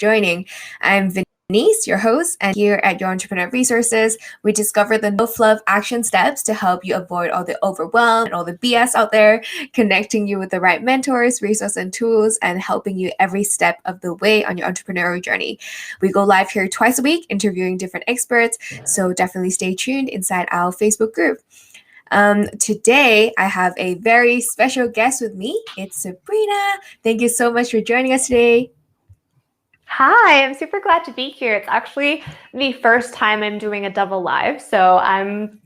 joining. I'm Denise, your host, and here at Your Entrepreneur Resources, we discover the no-fluff action steps to help you avoid all the overwhelm and all the BS out there, connecting you with the right mentors, resources, and tools, and helping you every step of the way on your entrepreneurial journey. We go live here twice a week, interviewing different experts, so definitely stay tuned inside our Facebook group. Today, I have a very special guest with me. It's Sabrina. Thank you so much for joining us today. Hi, I'm super glad to be here. It's actually the first time I'm doing a double live. So I'm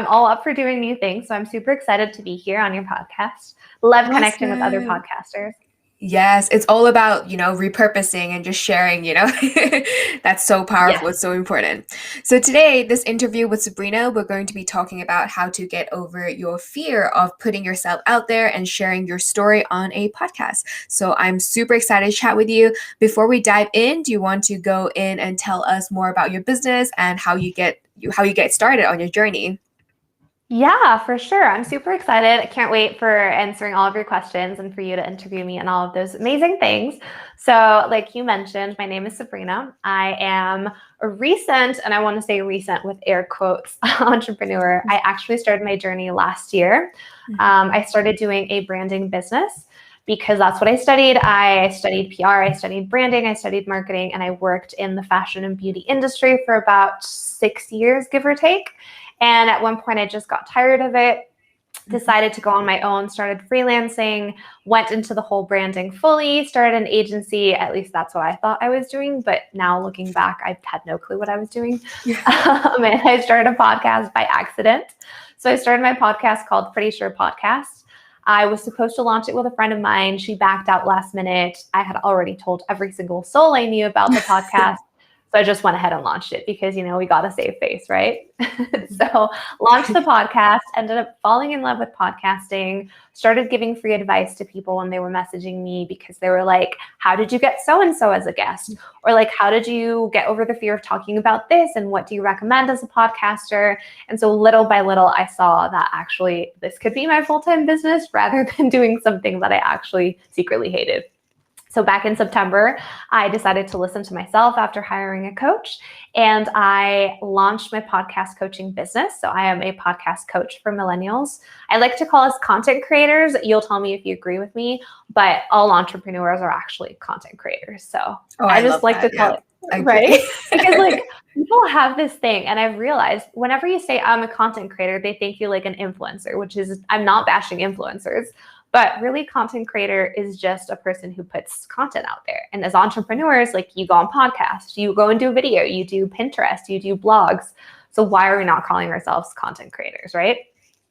all up for doing new things. So I'm super excited to be here on your podcast. Love connecting with other podcasters. Yes, it's all about, repurposing and just sharing, That's so powerful. Yes. It's so important. So today, this interview with Sabrina, we're going to be talking about how to get over your fear of putting yourself out there and sharing your story on a podcast. So I'm super excited to chat with you. Before we dive in, do you want to go in and tell us more about your business and how you get started on your journey? Yeah, for sure. I'm super excited. I can't wait for answering all of your questions and for you to interview me and all of those amazing things. So like you mentioned, my name is Sabrina. I am a recent, and I want to say recent with air quotes, entrepreneur. I actually started my journey last year. I started doing a branding business because that's what I studied. I studied PR, I studied branding, I studied marketing, and I worked in the fashion and beauty industry for about 6 years, give or take. And at one point I just got tired of it, decided to go on my own, started freelancing, went into the whole branding fully, started an agency. At least that's what I thought I was doing. But now looking back, I had no clue what I was doing. And I started a podcast by accident. So I started my podcast called Pretty Sure Podcast. I was supposed to launch it with a friend of mine. She backed out last minute. I had already told every single soul I knew about the podcast. So I just went ahead and launched it because, we got to save face, right? So launched the podcast, ended up falling in love with podcasting, started giving free advice to people when they were messaging me because they were like, how did you get so-and-so as a guest? Or like, how did you get over the fear of talking about this? And what do you recommend as a podcaster? And so little by little, I saw that actually this could be my full-time business rather than doing something that I actually secretly hated. So back in September, I decided to listen to myself after hiring a coach, and I launched my podcast coaching business. So I am a podcast coach for millennials. I like to call us content creators. You'll tell me if you agree with me, but all entrepreneurs are actually content creators. So I just like to call it, right? Because people have this thing, and I've realized whenever you say I'm a content creator, they think you're like an influencer, which is, I'm not bashing influencers. But really, content creator is just a person who puts content out there. And as entrepreneurs, you go on podcasts, you go and do a video, you do Pinterest, you do blogs. So why are we not calling ourselves content creators, right?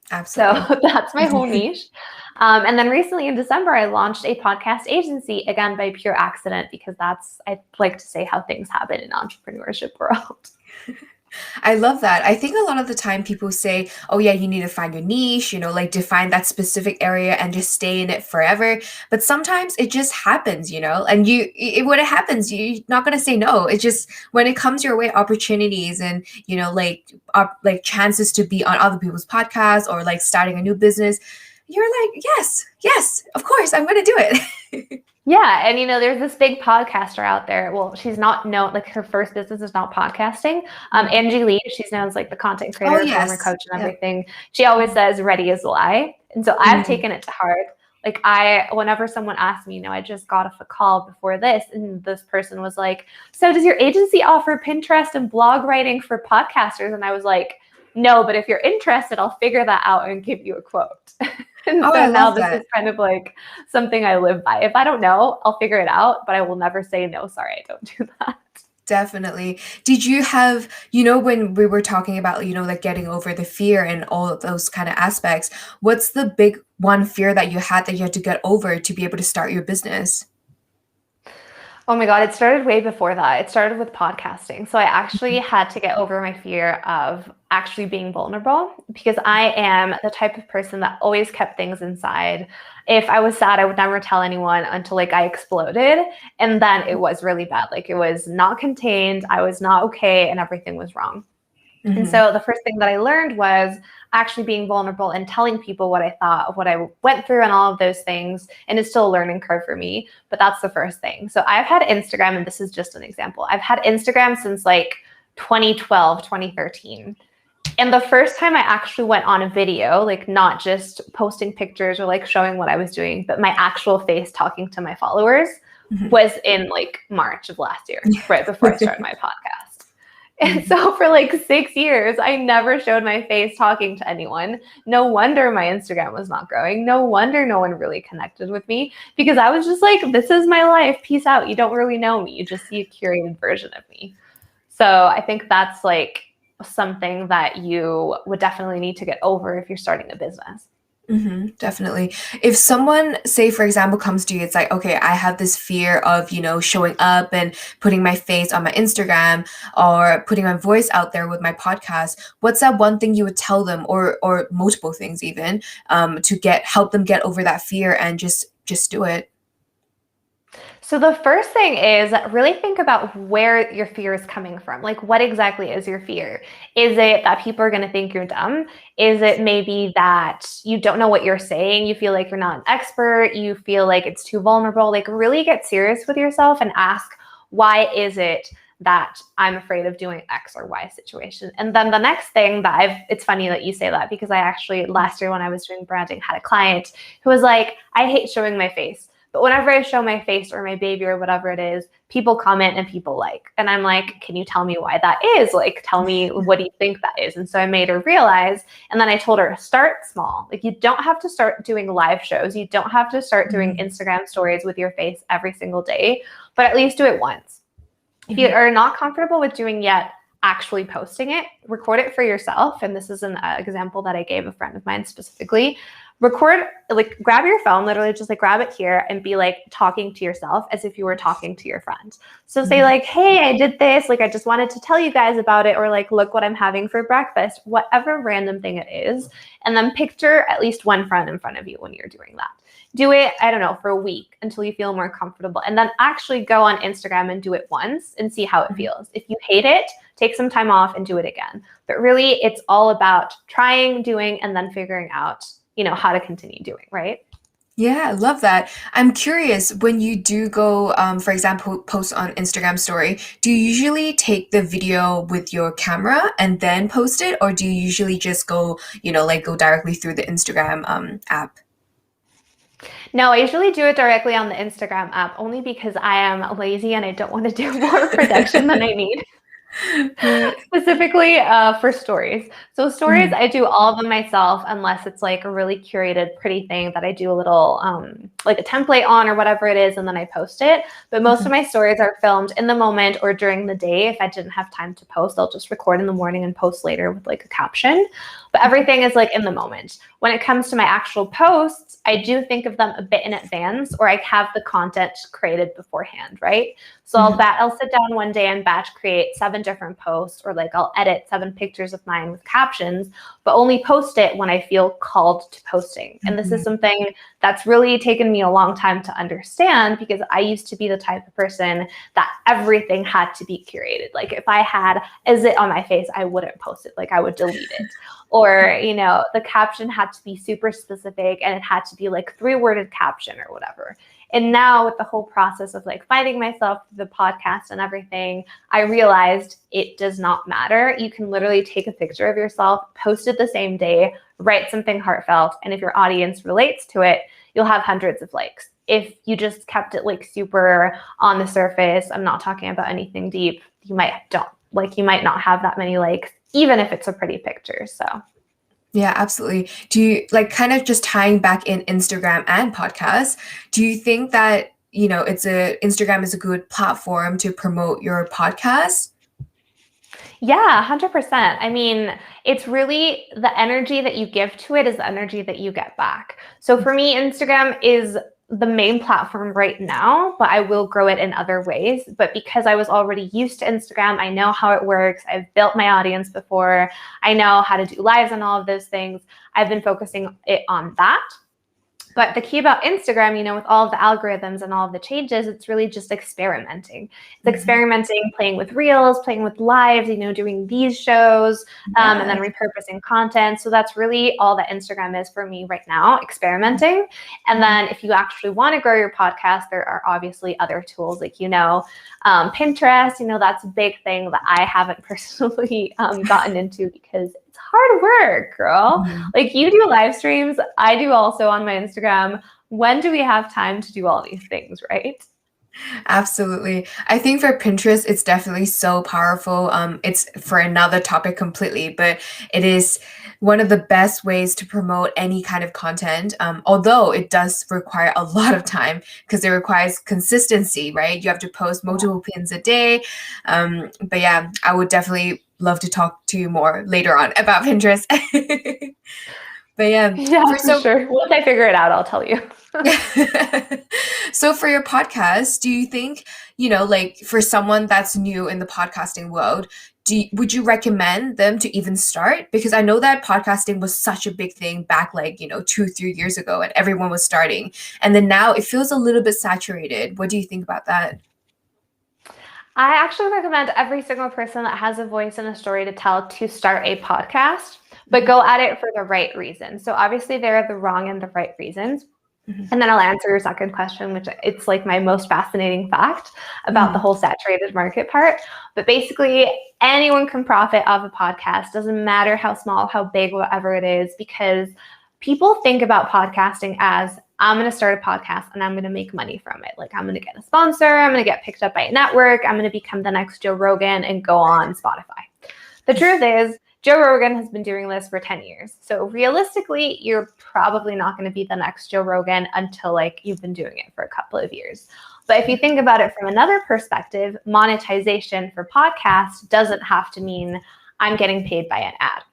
Absolutely. So that's my whole niche. And then recently in December, I launched a podcast agency, again, by pure accident, because I like to say how things happen in entrepreneurship world. I love that. I think a lot of the time people say, oh yeah, you need to find your niche, define that specific area and just stay in it forever. But sometimes it just happens, and when it happens, you're not going to say no. It's just when it comes your way, opportunities and, chances to be on other people's podcasts or starting a new business, you're like, yes, of course, I'm going to do it. Yeah. And, there's this big podcaster out there. Well, she's not known, her first business is not podcasting. Angie Lee, she's known as the content creator, former coach and everything. Yep. She always says, ready as lie. And so I've taken it to heart. Whenever someone asks me, I just got off a call before this, and this person was like, so does your agency offer Pinterest and blog writing for podcasters? And I was like, no, but if you're interested, I'll figure that out and give you a quote. And so now this is kind of something I live by. If I don't know, I'll figure it out, but I will never say, no, sorry, I don't do that. Definitely. Did you have, when we were talking about, getting over the fear and all of those kind of aspects, what's the big one fear that you had to get over to be able to start your business? Oh my God, it started way before that. It started with podcasting. So I actually had to get over my fear of actually being vulnerable because I am the type of person that always kept things inside. If I was sad, I would never tell anyone until I exploded. And then it was really bad. It was not contained. I was not okay and everything was wrong. And so the first thing that I learned was actually being vulnerable and telling people what I thought, what I went through and all of those things. And it's still a learning curve for me, but that's the first thing. So I've had Instagram, and this is just an example. I've had Instagram since like 2012, 2013. And the first time I actually went on a video, like not just posting pictures or like showing what I was doing, but my actual face talking to my followers was in like March of last year, right before I started my podcast. And so for like 6 years, I never showed my face talking to anyone. No wonder my Instagram was not growing. No wonder no one really connected with me, because I was just like, this is my life. Peace out. You don't really know me. You just see a curated version of me. So I think that's like something that you would definitely need to get over if you're starting a business. Definitely. If someone, say, for example, comes to you, it's like, okay, I have this fear of, showing up and putting my face on my Instagram or putting my voice out there with my podcast. What's that one thing you would tell them, or multiple things even, to help them get over that fear and just do it? So the first thing is really think about where your fear is coming from. Like, what exactly is your fear? Is it that people are going to think you're dumb? Is it maybe that you don't know what you're saying? You feel like you're not an expert. You feel like it's too vulnerable. Like, really get serious with yourself and ask, why is it that I'm afraid of doing X or Y situation? And then the next thing that it's funny that you say that, because I actually last year when I was doing branding had a client who was like, I hate showing my face. But whenever I show my face or my baby or whatever it is, people comment and people like. And I'm like, can you tell me why that is? Like, tell me, what do you think that is? And so I made her realize. And then I told her, start small. Like, you don't have to start doing live shows. You don't have to start doing Instagram stories with your face every single day, but at least do it once. If you are not comfortable with doing yet, actually posting it, record it for yourself. And this is an example that I gave a friend of mine specifically. Record, like, grab your phone, literally just like grab it here and be like talking to yourself as if you were talking to your friend. So say like, hey, I did this, like, I just wanted to tell you guys about it, or like, look what I'm having for breakfast, whatever random thing it is. And then picture at least one friend in front of you when you're doing that. Do it, I don't know, for a week until you feel more comfortable. And then actually go on Instagram and do it once and see how it feels. If you hate it, take some time off and do it again. But really, it's all about trying, doing, and then figuring out, how to continue doing, right? Yeah, I love that. I'm curious, when you do go, for example, post on Instagram story, do you usually take the video with your camera and then post it? Or do you usually just go, go directly through the Instagram app? No, I usually do it directly on the Instagram app, only because I am lazy and I don't want to do more production than I need. Specifically for stories. So stories, I do all of them myself, unless it's like a really curated, pretty thing that I do a little like a template on or whatever it is, and then I post it. But most of my stories are filmed in the moment or during the day. If I didn't have time to post, I'll just record in the morning and post later with like a caption. But everything is like in the moment. When it comes to my actual posts, I do think of them a bit in advance, or I have the content created beforehand, right? So I'll sit down one day and batch create 7 different posts, or like I'll edit 7 pictures of mine with captions, but only post it when I feel called to posting. And this is something that's really taken me a long time to understand, because I used to be the type of person that everything had to be curated. Like, if I had a zit on my face, I wouldn't post it. Like, I would delete it. Or, the caption had to be super specific and it had to be like 3-worded caption or whatever. And now with the whole process of like finding myself, the podcast and everything, I realized it does not matter. You can literally take a picture of yourself, post it the same day, write something heartfelt. And if your audience relates to it, you'll have hundreds of likes. If you just kept it like super on the surface, I'm not talking about anything deep, you might not have that many likes, even if it's a pretty picture. So yeah, absolutely. Do you, like, kind of just tying back in Instagram and podcasts, do you think that, Instagram is a good platform to promote your podcast? yeah, 100%. I mean, it's really the energy that you give to it is the energy that you get back. So for me, Instagram is the main platform right now, but I will grow it in other ways. But because I was already used to Instagram, I know how it works. I've built my audience before. I know how to do lives and all of those things. I've been focusing it on that. But the key about Instagram, with all of the algorithms and all of the changes, it's really just experimenting. It's experimenting, playing with reels, playing with lives, doing these shows, and then repurposing content. So that's really all that Instagram is for me right now, experimenting. And then if you actually want to grow your podcast, there are obviously other tools like, Pinterest, that's a big thing that I haven't personally gotten into because it's hard work, girl. Like you do live streams, I do also on my Instagram. When do we have time to do all these things, right? Absolutely. I think for Pinterest, it's definitely so powerful. It's for another topic completely, but it is one of the best ways to promote any kind of content. Although it does require a lot of time because it requires consistency, right? You have to post multiple pins a day. But yeah, I would definitely love to talk to you more later on about Pinterest. But yeah, for sure. Once I figure it out, I'll tell you. So for your podcast, do you think, like for someone that's new in the podcasting world, would you recommend them to even start? Because I know that podcasting was such a big thing back 2-3 years ago and everyone was starting. And then now it feels a little bit saturated. What do you think about that? I actually recommend every single person that has a voice and a story to tell to start a podcast, but go at it for the right reasons. So obviously there are the wrong and the right reasons. And then I'll answer your second question, which it's like my most fascinating fact about the whole saturated market part. But basically anyone can profit off a podcast. Doesn't matter how small, how big, whatever it is, because people think about podcasting as I'm going to start a podcast and I'm going to make money from it. Like I'm going to get a sponsor. I'm going to get picked up by a network. I'm going to become the next Joe Rogan and go on Spotify. The truth is, Joe Rogan has been doing this for 10 years. So realistically, you're probably not going to be the next Joe Rogan until you've been doing it for a couple of years. But if you think about it from another perspective, monetization for podcasts doesn't have to mean I'm getting paid by an ad.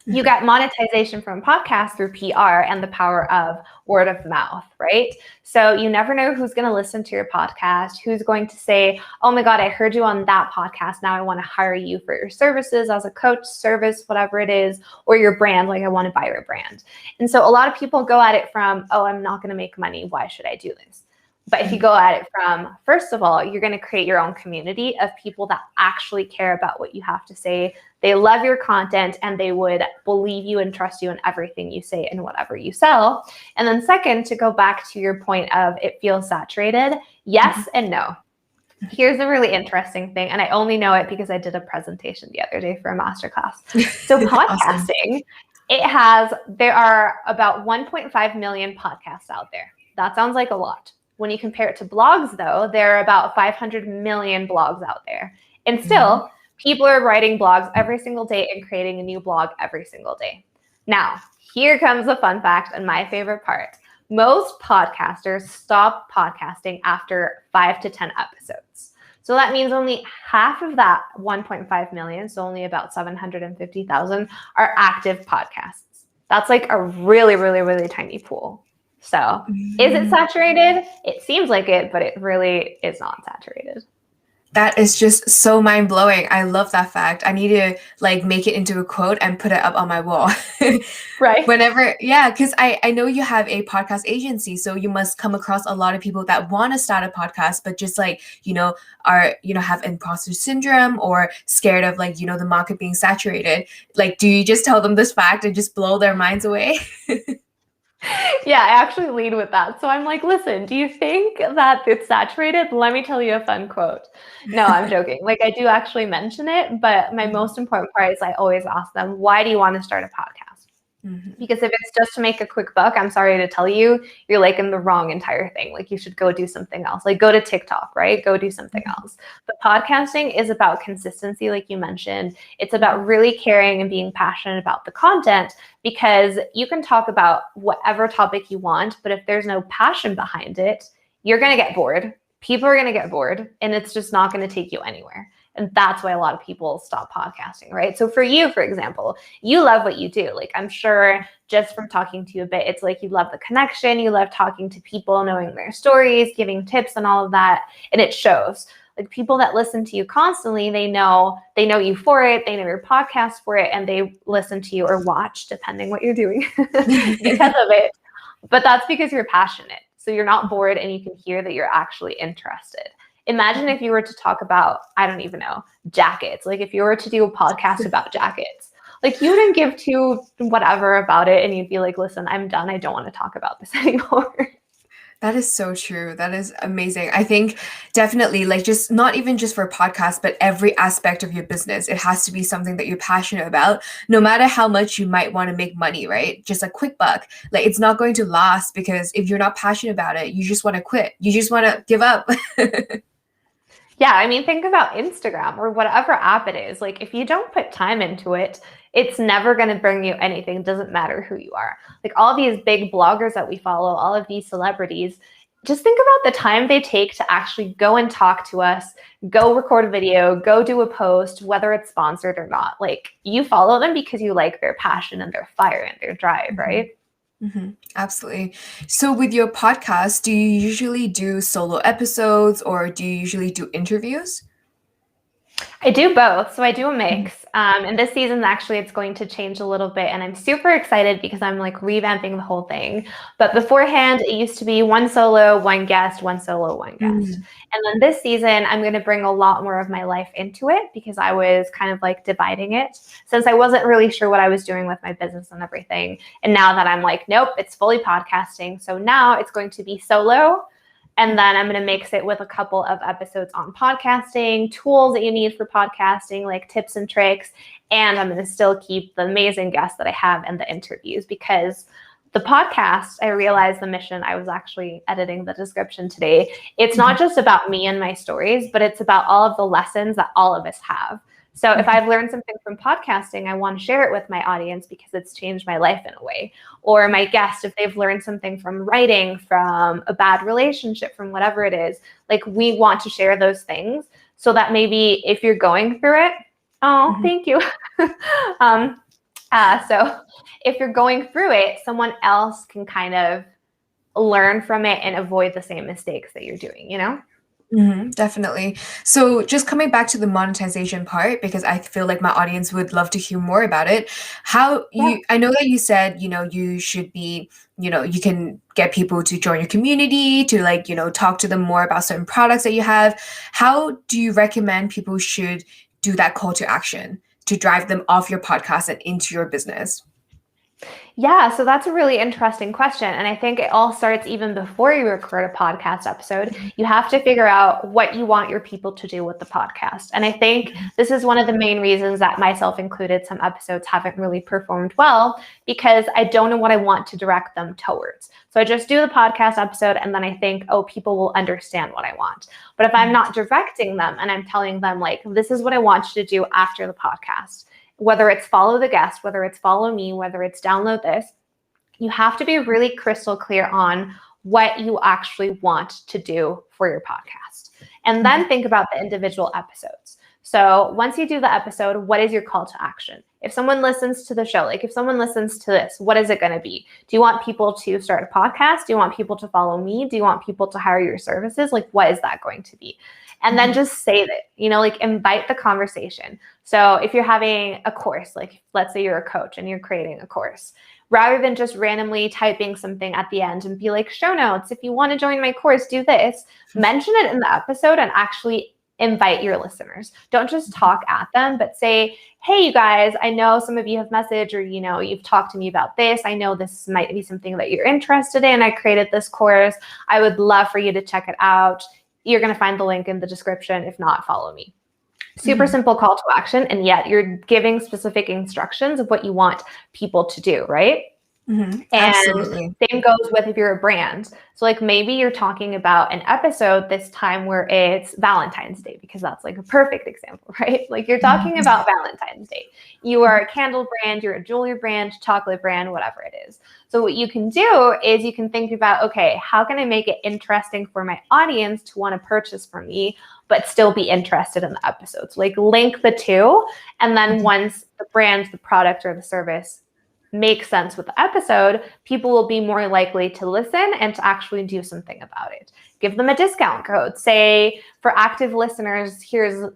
You get monetization from podcasts through PR and the power of word of mouth, right? So you never know who's going to listen to your podcast, who's going to say, oh my God, I heard you on that podcast. Now I want to hire you for your services as a coach, service, whatever it is, or your brand, like I want to buy your brand. And so a lot of people go at it from, oh, I'm not going to make money. Why should I do this? But if you go at it from, first of all, you're going to create your own community of people that actually care about what you have to say. They love your content and they would believe you and trust you in everything you say and whatever you sell. And then second, to go back to your point of it feels saturated, yes and no. Here's a really interesting thing, and I only know it because I did a presentation the other day for a masterclass. So podcasting, there are about 1.5 million podcasts out there. That sounds like a lot. When you compare it to blogs, though, there are about 500 million blogs out there. And still, people are writing blogs every single day and creating a new blog every single day. Now, here comes the fun fact and my favorite part. Most podcasters stop podcasting after 5 to 10 episodes. So that means only half of that 1.5 million, so only about 750,000, are active podcasts. That's like a really, really, really tiny pool. So is it saturated? It seems like it, but it really is not saturated. That is just so mind-blowing. I love that fact. I need to make it into a quote and put it up on my wall. Right. Because I know you have a podcast agency, so you must come across a lot of people that want to start a podcast, but just have imposter syndrome or scared of the market being saturated. Do you just tell them this fact and just blow their minds away? Yeah, I actually lead with that. So I'm like, listen, do you think that it's saturated? Let me tell you a fun quote. No, I'm joking. I do actually mention it, but my most important part is I always ask them, why do you want to start a podcast? Because if it's just to make a quick buck, I'm sorry to tell you, you're in the wrong entire thing. You should go do something else. Go to TikTok, right? Go do something else. But podcasting is about consistency, like you mentioned. It's about really caring and being passionate about the content, because you can talk about whatever topic you want, but if there's no passion behind it, you're going to get bored. People are going to get bored, and it's just not going to take you anywhere. And that's why a lot of people stop podcasting, right? So for you, for example, you love what you do. I'm sure just from talking to you a bit, it's you love the connection, you love talking to people, knowing their stories, giving tips and all of that. And it shows. People that listen to you constantly, they know you for it, they know your podcast for it, and they listen to you or watch, depending what you're doing, because of it. But that's because you're passionate. So you're not bored and you can hear that you're actually interested. Imagine if you were to talk about, I don't even know, jackets. Like if you were to do a podcast about jackets, like you wouldn't give two whatever about it and you'd be like, listen, I'm done. I don't want to talk about this anymore. That is so true. That is amazing. I think definitely, like, just not even just for podcasts, but every aspect of your business, it has to be something that you're passionate about, no matter how much you might want to make money, right? Just a quick buck. Like, it's not going to last because if you're not passionate about it, you just want to quit. You just want to give up. Yeah, I mean, think about Instagram or whatever app it is. Like, if you don't put time into it, it's never going to bring you anything. It doesn't matter who you are. Like all these big bloggers that we follow, all of these celebrities, just think about the time they take to actually go and talk to us, go record a video, go do a post, whether it's sponsored or not. Like you follow them because you like their passion and their fire and their drive, right? Absolutely. So with your podcast, do you usually do solo episodes or do you usually do interviews? I do both. So I do a mix. And this season, actually, it's going to change a little bit. And I'm super excited because I'm like revamping the whole thing. But beforehand, it used to be one solo, one guest, one solo, one guest. And then this season, I'm going to bring a lot more of my life into it because I was kind of like dividing it since I wasn't really sure what I was doing with my business and everything. And now that I'm like, nope, it's fully podcasting. So now it's going to be solo. And then I'm going to mix it with a couple of episodes on podcasting, tools that you need for podcasting, like tips and tricks. And I'm going to still keep the amazing guests that I have and the interviews because the podcast, I realized the mission, I was actually editing the description today. It's not just about me and my stories, but it's about all of the lessons that all of us have. So if I've learned something from podcasting, I want to share it with my audience because it's changed my life in a way. Or my guest, if they've learned something from writing, from a bad relationship, from whatever it is, like we want to share those things so that maybe if you're going through it, thank you. So if you're going through it, someone else can kind of learn from it and avoid the same mistakes that you're doing, you know? Definitely. So just coming back to the monetization part, because I feel like my audience would love to hear more about it. I know that you said, you should be, you can get people to join your community to like, talk to them more about certain products that you have. How do you recommend people should do that call to action to drive them off your podcast and into your business? Yeah, so that's a really interesting question. And I think it all starts even before you record a podcast episode. You have to figure out what you want your people to do with the podcast. And I think this is one of the main reasons that myself included, some episodes haven't really performed well because I don't know what I want to direct them towards. So I just do the podcast episode and then I think, people will understand what I want. But if I'm not directing them and I'm telling them like, this is what I want you to do after the podcast, whether it's follow the guest, whether it's follow me, whether it's download this, you have to be really crystal clear on what you actually want to do for your podcast. And then think about the individual episodes. So once you do the episode, what is your call to action? If someone listens to the show, like if someone listens to this, what is it going to be? Do you want people to start a podcast? Do you want people to follow me? Do you want people to hire your services? Like, what is that going to be? And then just say that, like invite the conversation. So if you're having a course, like let's say you're a coach and you're creating a course, rather than just randomly typing something at the end and be like, show notes, if you want to join my course, do this, mention it in the episode and actually invite your listeners. Don't just talk at them, but say, hey, you guys, I know some of you have messaged or, you've talked to me about this. I know this might be something that you're interested in. I created this course. I would love for you to check it out. You're going to find the link in the description. If not, follow me. Super simple call to action. And yet you're giving specific instructions of what you want people to do, right? And Absolutely. same goes with if you're a brand. So like maybe you're talking about an episode this time where it's Valentine's Day, because that's like a perfect example, right? Like you're talking about Valentine's Day. You are a candle brand, you're a jewelry brand, chocolate brand, whatever it is. So what you can do is you can think about, okay, how can I make it interesting for my audience to want to purchase from me, but still be interested in the episodes? Like link the two. And then once the brand, the product, or the service make sense with the episode, people will be more likely to listen and to actually do something about it. Give them a discount code. Say for active listeners, here's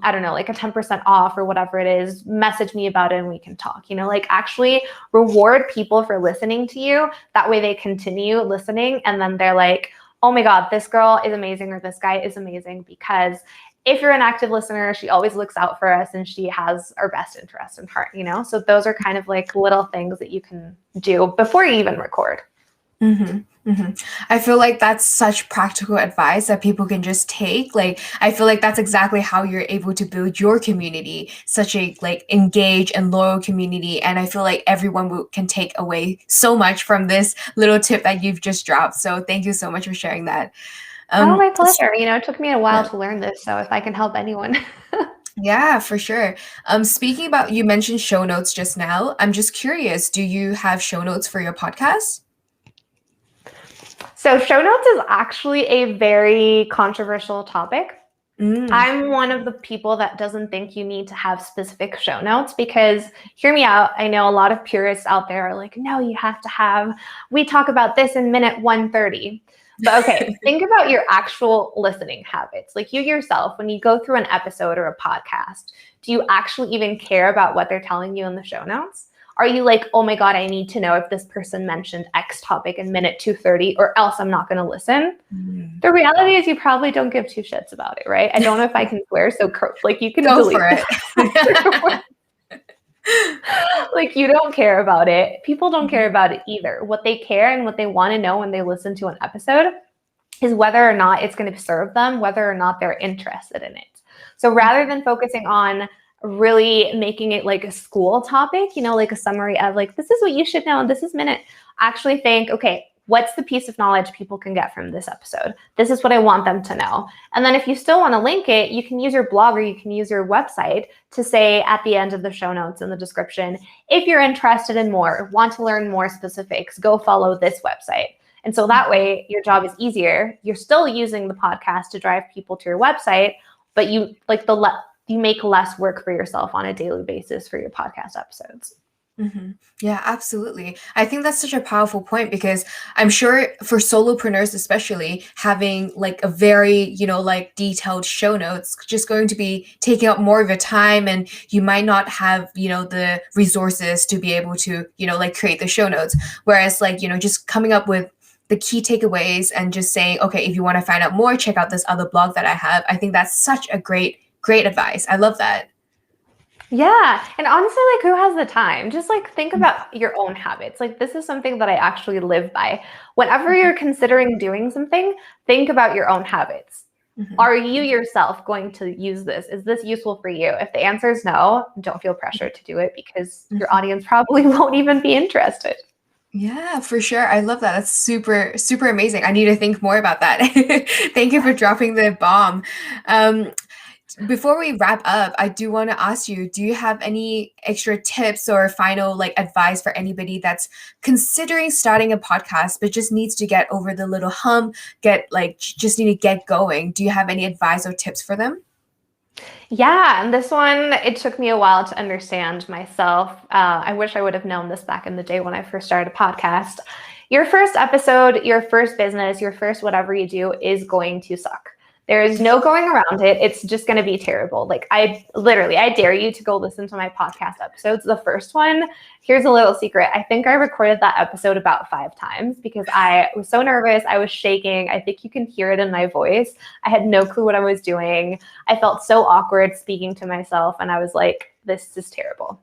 I don't know, like a 10% off or whatever it is, message me about it and we can talk, like actually reward people for listening to you. That way they continue listening and then they're like, oh my God, this girl is amazing or this guy is amazing, because if you're an active listener, she always looks out for us and she has our best interest in heart, So those are kind of like little things that you can do before you even record. I feel like that's such practical advice that people can just take. Like, I feel like that's exactly how you're able to build your community, such a like engaged and loyal community. And I feel like everyone can take away so much from this little tip that you've just dropped. So thank you so much for sharing that. My pleasure. It took me a while to learn this. So if I can help anyone. Yeah, for sure. Speaking about, you mentioned show notes just now. I'm just curious, do you have show notes for your podcast? So show notes is actually a very controversial topic. I'm one of the people that doesn't think you need to have specific show notes, because hear me out. I know a lot of purists out there are like, no, you have to have, we talk about this in minute 130. But okay, think about your actual listening habits. Like you yourself, when you go through an episode or a podcast, do you actually even care about what they're telling you in the show notes? Are you like, oh my God, I need to know if this person mentioned X topic in minute 230 or else I'm not going to listen? The reality is you probably don't give two shits about it, right? I don't know if I can swear, so like you can go delete for it. Like you don't care about it. People don't care about it either. What they care and what they want to know when they listen to an episode is whether or not it's going to serve them, whether or not they're interested in it. So rather than focusing on really making it like a school topic, like a summary of like, this is what you should know, this is minute, actually think, okay, what's the piece of knowledge people can get from this episode? This is what I want them to know. And then if you still want to link it, you can use your blog or you can use your website to say at the end of the show notes in the description, if you're interested in more, want to learn more specifics, go follow this website. And so that way your job is easier. You're still using the podcast to drive people to your website, but you make less work for yourself on a daily basis for your podcast episodes. Yeah, absolutely. I think that's such a powerful point, because I'm sure for solopreneurs, especially, having like a very, like detailed show notes just going to be taking up more of your time, and you might not have, the resources to be able to, like create the show notes. Whereas like, just coming up with the key takeaways and just saying, okay, if you want to find out more, check out this other blog that I have. I think that's such a great advice. I love that. Yeah. And honestly, like who has the time? Just like think about your own habits. Like this is something that I actually live by. Whenever you're considering doing something, think about your own habits. Are you yourself going to use this? Is this useful for you? If the answer is no, don't feel pressure to do it, because your audience probably won't even be interested. Yeah, for sure. I love that. That's super, super amazing. I need to think more about that. Thank you for dropping the bomb. Before we wrap up, I do want to ask you, do you have any extra tips or final like advice for anybody that's considering starting a podcast but just needs to get over the little hump, just need to get going? Do you have any advice or tips for them? Yeah, and this one, it took me a while to understand myself. I wish I would have known this back in the day when I first started a podcast. Your first episode, your first business, your first whatever you do is going to suck. There is no going around it. It's just going to be terrible. Like I dare you to go listen to my podcast episodes. The first one, here's a little secret. I think I recorded that episode about 5 times because I was so nervous. I was shaking. I think you can hear it in my voice. I had no clue what I was doing. I felt so awkward speaking to myself. And I was like, this is terrible.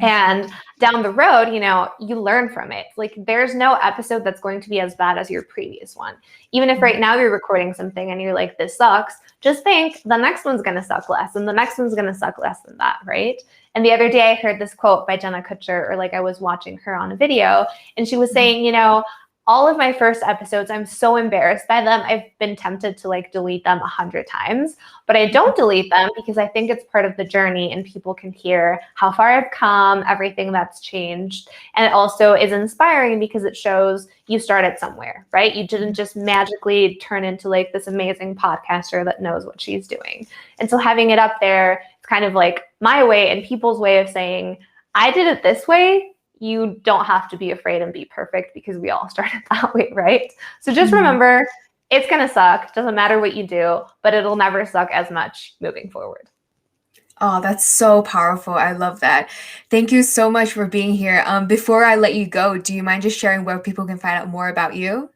And down the road, you learn from it. Like there's no episode that's going to be as bad as your previous one. Even if right now you're recording something and you're like, this sucks, just think the next one's going to suck less and the next one's going to suck less than that, right? And the other day I heard this quote by Jenna Kutcher, or like I was watching her on a video, and she was saying, all of my first episodes, I'm so embarrassed by them. I've been tempted to like delete them 100 times, but I don't delete them because I think it's part of the journey and people can hear how far I've come, everything that's changed. And it also is inspiring because it shows you started somewhere, right? You didn't just magically turn into like this amazing podcaster that knows what she's doing. And so having it up there, it's kind of like my way and people's way of saying, I did it this way. you don't have to be afraid and be perfect because we all started that way, right? So just remember, it's going to suck. Doesn't matter what you do, but it'll never suck as much moving forward. Oh, that's so powerful. I love that. Thank you so much for being here. Before I let you go, do you mind just sharing where people can find out more about you?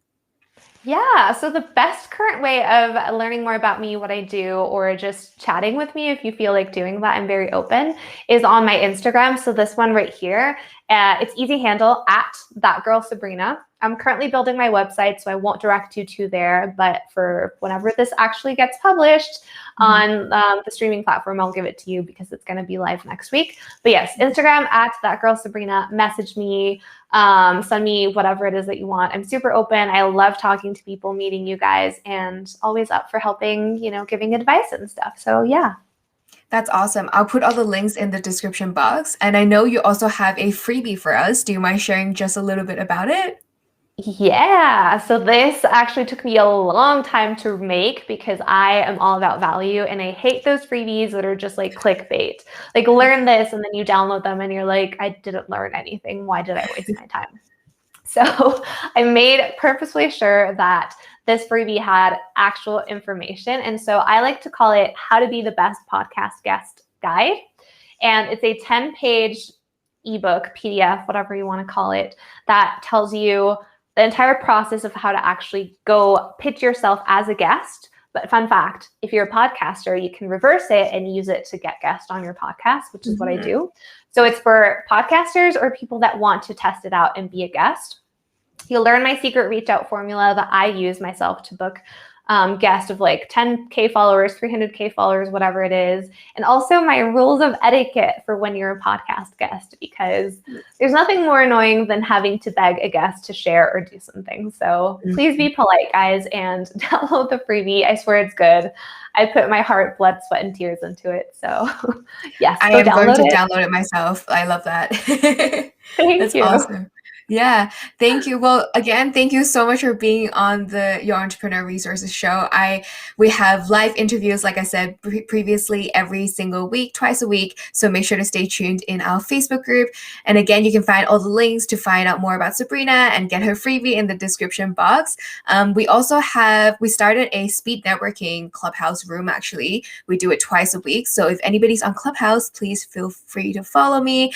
Yeah, so the best current way of learning more about me, what I do, or just chatting with me, if you feel like doing that, I'm very open, is on my Instagram. So this one right here, it's easy handle at that girl Sabrina. I'm currently building my website, so I won't direct you to there, but for whenever this actually gets published on the streaming platform, I'll give it to you because it's going to be live next week. But yes, Instagram at that girl Sabrina, message me, send me whatever it is that you want. I'm super open. I love talking to people, meeting you guys, and always up for helping, giving advice and stuff. So yeah. That's awesome. I'll put all the links in the description box. And I know you also have a freebie for us. Do you mind sharing just a little bit about it? Yeah, so this actually took me a long time to make because I am all about value and I hate those freebies that are just like clickbait. Like learn this and then you download them and you're like, I didn't learn anything. Why did I waste my time? So I made purposely sure that this freebie had actual information. And so I like to call it How to Be the Best Podcast Guest Guide. And it's a 10-page ebook, PDF, whatever you want to call it, that tells you the entire process of how to actually go pitch yourself as a guest. But fun fact, if you're a podcaster, you can reverse it and use it to get guests on your podcast, which is what I do. So it's for podcasters or people that want to test it out and be a guest. You'll learn my secret reach out formula that I use myself to book guest of like 10K followers, 300K followers, whatever it is. And also my rules of etiquette for when you're a podcast guest, because there's nothing more annoying than having to beg a guest to share or do something. So please be polite, guys, and download the freebie. I swear it's good. I put my heart, blood, sweat, and tears into it. So yes, I am going to download it myself. I love that. Thank you. Awesome. Yeah, thank you. Well, again, thank you so much for being on the Your Entrepreneur Resources show. We have live interviews, like I said previously, every single week, twice a week. So make sure to stay tuned in our Facebook group. And again, you can find all the links to find out more about Sabrina and get her freebie in the description box. We started a speed networking Clubhouse room, actually. We do it twice a week. So if anybody's on Clubhouse, please feel free to follow me.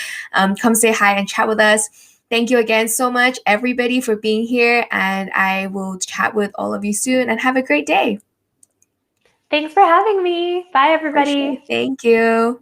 Come say hi and chat with us. Thank you again so much, everybody, for being here. And I will chat with all of you soon and have a great day. Thanks for having me. Bye, everybody. Thank you.